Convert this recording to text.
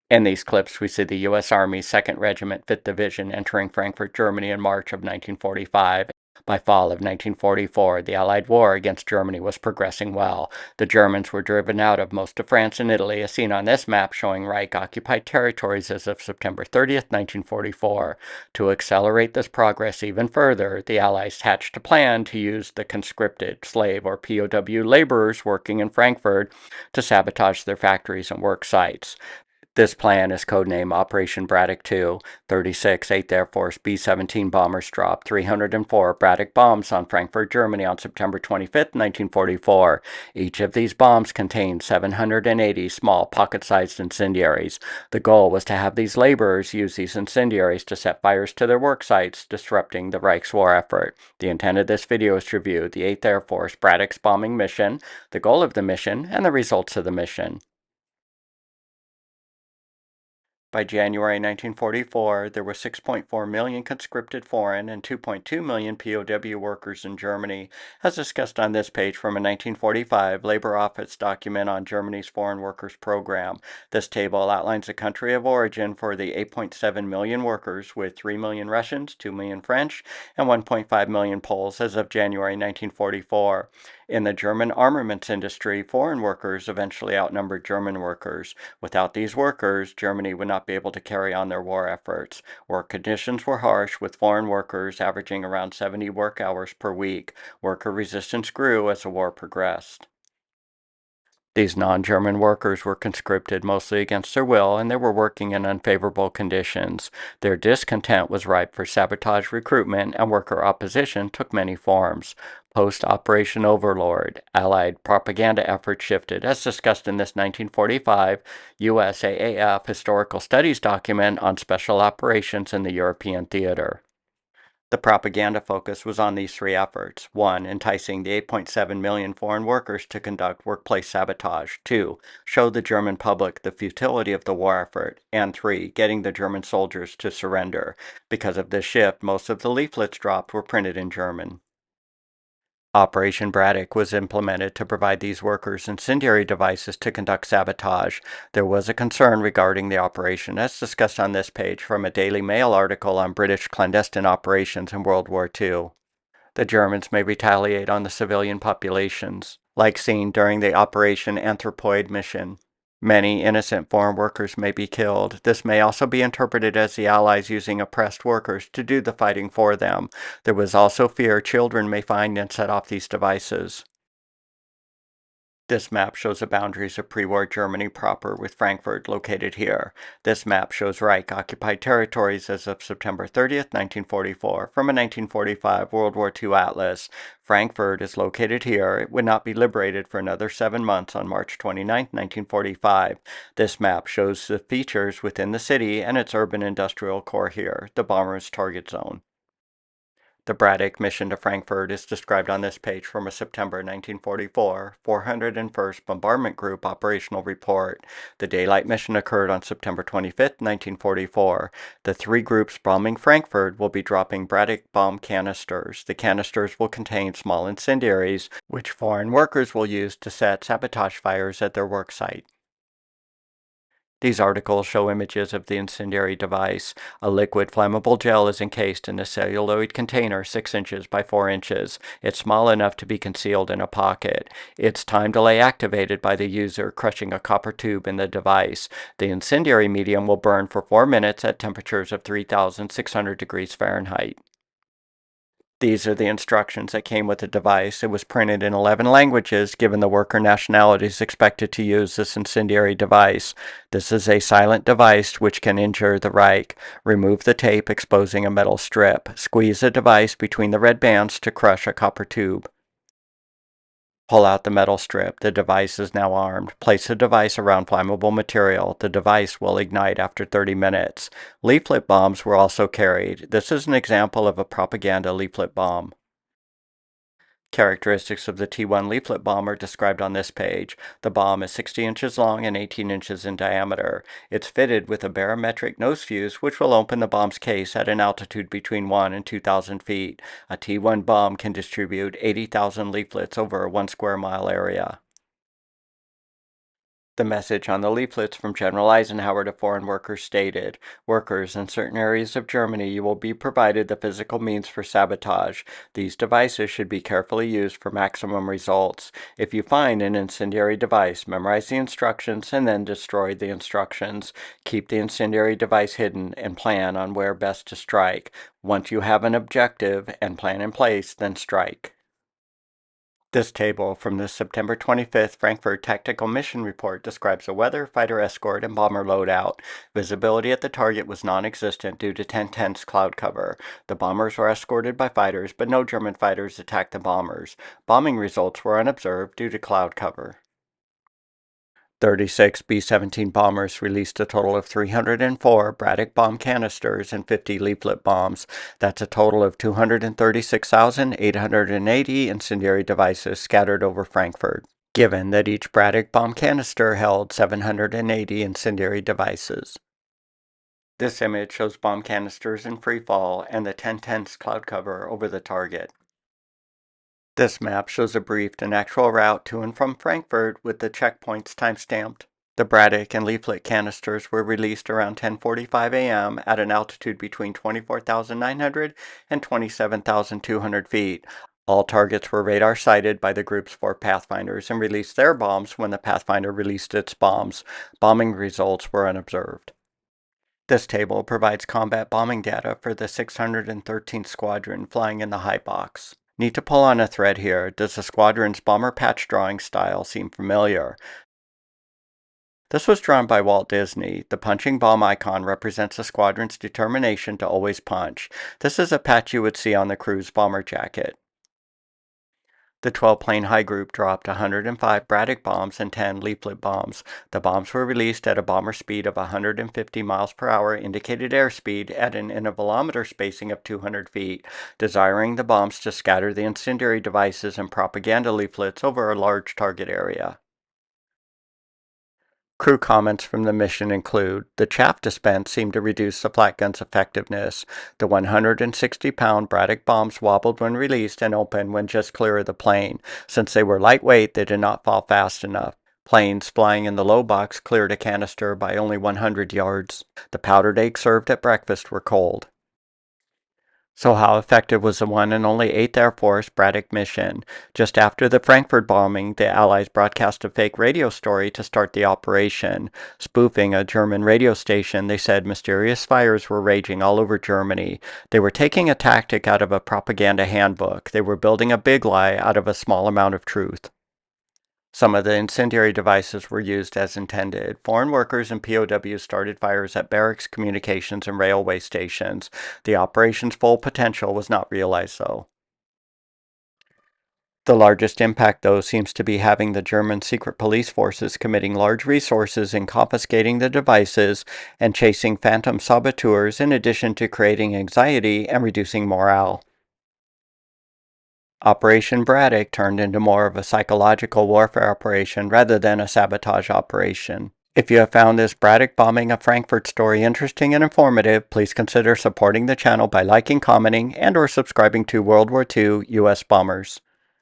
In these clips, we see the U.S. Army 2nd Regiment, 5th Division entering Frankfurt, Germany in March of 1945. By fall of 1944, the Allied war against Germany was progressing well. The Germans were driven out of most of France and Italy, as seen on this map showing Reich-occupied territories as of September 30th, 1944. To accelerate this progress even further, the Allies hatched a plan to use the conscripted, slave, or POW laborers working in Frankfurt to sabotage their factories and work sites. This plan is codenamed Operation Braddock II. 36 8th Air Force B-17 bombers dropped 304 Braddock bombs on Frankfurt, Germany on September 25, 1944. Each of these bombs contained 780 small pocket-sized incendiaries. The goal was to have these laborers use these incendiaries to set fires to their work sites, disrupting the Reich's war effort. The intent of this video is to review the 8th Air Force Braddock's bombing mission, the goal of the mission, and the results of the mission. By January 1944, there were 6.4 million conscripted foreign and 2.2 million POW workers in Germany, as discussed on this page from a 1945 Labor Office document on Germany's foreign workers program. This table outlines the country of origin for the 8.7 million workers, with 3 million Russians, 2 million French, and 1.5 million Poles as of January 1944. In the German armaments industry, foreign workers eventually outnumbered German workers. Without these workers, Germany would not be able to carry on their war efforts. Work conditions were harsh, with foreign workers averaging around 70 work hours per week. Worker resistance grew as the war progressed. These non-German workers were conscripted mostly against their will, and they were working in unfavorable conditions. Their discontent was ripe for sabotage recruitment, and worker opposition took many forms. Post-Operation Overlord, Allied propaganda efforts shifted, as discussed in this 1945 USAAF Historical Studies document on special operations in the European theater. The propaganda focus was on these three efforts. 1. Enticing the 8.7 million foreign workers to conduct workplace sabotage. 2. Show the German public the futility of the war effort. And 3. Getting the German soldiers to surrender. Because of this shift, most of the leaflets dropped were printed in German. Operation Braddock was implemented to provide these workers incendiary devices to conduct sabotage. There was a concern regarding the operation, as discussed on this page from a Daily Mail article on British clandestine operations in World War II. The Germans may retaliate on the civilian populations, like seen during the Operation Anthropoid mission. Many innocent foreign workers may be killed. This may also be interpreted as the Allies using oppressed workers to do the fighting for them. There was also fear children may find and set off these devices. This map shows the boundaries of pre-war Germany proper, with Frankfurt located here. This map shows Reich-occupied territories as of September 30th, 1944, from a 1945 World War II atlas. Frankfurt is located here. It would not be liberated for another 7 months on March 29, 1945. This map shows the features within the city and its urban industrial core here, the bomber's target zone. The Braddock mission to Frankfurt is described on this page from a September 1944 401st Bombardment Group operational report. The daylight mission occurred on September 25, 1944. The three groups bombing Frankfurt will be dropping Braddock bomb canisters. The canisters will contain small incendiaries, which foreign workers will use to set sabotage fires at their work site. These articles show images of the incendiary device. A liquid flammable gel is encased in a celluloid container 6 inches by 4 inches. It's small enough to be concealed in a pocket. It's time delay activated by the user crushing a copper tube in the device. The incendiary medium will burn for 4 minutes at temperatures of 3,600 degrees Fahrenheit. These are the instructions that came with the device. It was printed in 11 languages, given the worker nationalities expected to use this incendiary device. This is a silent device which can injure the Reich. Remove the tape, exposing a metal strip. Squeeze the device between the red bands to crush a copper tube. Pull out the metal strip. The device is now armed. Place the device around flammable material. The device will ignite after 30 minutes. Leaflet bombs were also carried. This is an example of a propaganda leaflet bomb. Characteristics of the T-1 leaflet bomb are described on this page. The bomb is 60 inches long and 18 inches in diameter. It's fitted with a barometric nose fuse, which will open the bomb's case at an altitude between 1 and 2,000 feet. A T-1 bomb can distribute 80,000 leaflets over a 1 square mile area. The message on the leaflets from General Eisenhower to foreign workers stated, "Workers in certain areas of Germany, you will be provided the physical means for sabotage. These devices should be carefully used for maximum results. If you find an incendiary device, memorize the instructions and then destroy the instructions. Keep the incendiary device hidden and plan on where best to strike. Once you have an objective and plan in place, then strike." This table from the September 25th Frankfurt Tactical Mission Report describes a weather, fighter escort, and bomber loadout. Visibility at the target was non-existent due to 10/10 cloud cover. The bombers were escorted by fighters, but no German fighters attacked the bombers. Bombing results were unobserved due to cloud cover. 36 B-17 bombers released a total of 304 Braddock bomb canisters and 50 leaflet bombs. That's a total of 236,880 incendiary devices scattered over Frankfurt, given that each Braddock bomb canister held 780 incendiary devices. This image shows bomb canisters in free fall and the 10/10 cloud cover over the target. This map shows a briefed and actual route to and from Frankfurt with the checkpoints timestamped. The Braddock and leaflet canisters were released around 10:45 a.m. at an altitude between 24,900 and 27,200 feet. All targets were radar sighted by the group's 4 Pathfinders and released their bombs when the Pathfinder released its bombs. Bombing results were unobserved. This table provides combat bombing data for the 613th Squadron flying in the high box. Need to pull on a thread here. Does the squadron's bomber patch drawing style seem familiar? This was drawn by Walt Disney. The punching bomb icon represents the squadron's determination to always punch. This is a patch you would see on the crew's bomber jacket. The 12-plane high group dropped 105 Braddock bombs and 10 leaflet bombs. The bombs were released at a bomber speed of 150 miles per hour, indicated airspeed at an intervalometer spacing of 200 feet, desiring the bombs to scatter the incendiary devices and propaganda leaflets over a large target area. Crew comments from the mission include, the chaff dispense seemed to reduce the flat gun's effectiveness. The 160-pound Braddock bombs wobbled when released and opened when just clear of the plane. Since they were lightweight, they did not fall fast enough. Planes flying in the low box cleared a canister by only 100 yards. The powdered eggs served at breakfast were cold. So how effective was the one and only 8th Air Force Braddock mission? Just after the Frankfurt bombing, the Allies broadcast a fake radio story to start the operation. Spoofing a German radio station, they said mysterious fires were raging all over Germany. They were taking a tactic out of a propaganda handbook. They were building a big lie out of a small amount of truth. Some of the incendiary devices were used as intended. Foreign workers and POWs started fires at barracks, communications, and railway stations. The operation's full potential was not realized, though. The largest impact, though, seems to be having the German secret police forces committing large resources in confiscating the devices and chasing phantom saboteurs, in addition to creating anxiety and reducing morale. Operation Braddock turned into more of a psychological warfare operation rather than a sabotage operation. If you have found this Braddock bombing of Frankfurt story interesting and informative, please consider supporting the channel by liking, commenting, and/or subscribing to World War II U.S. Bombers.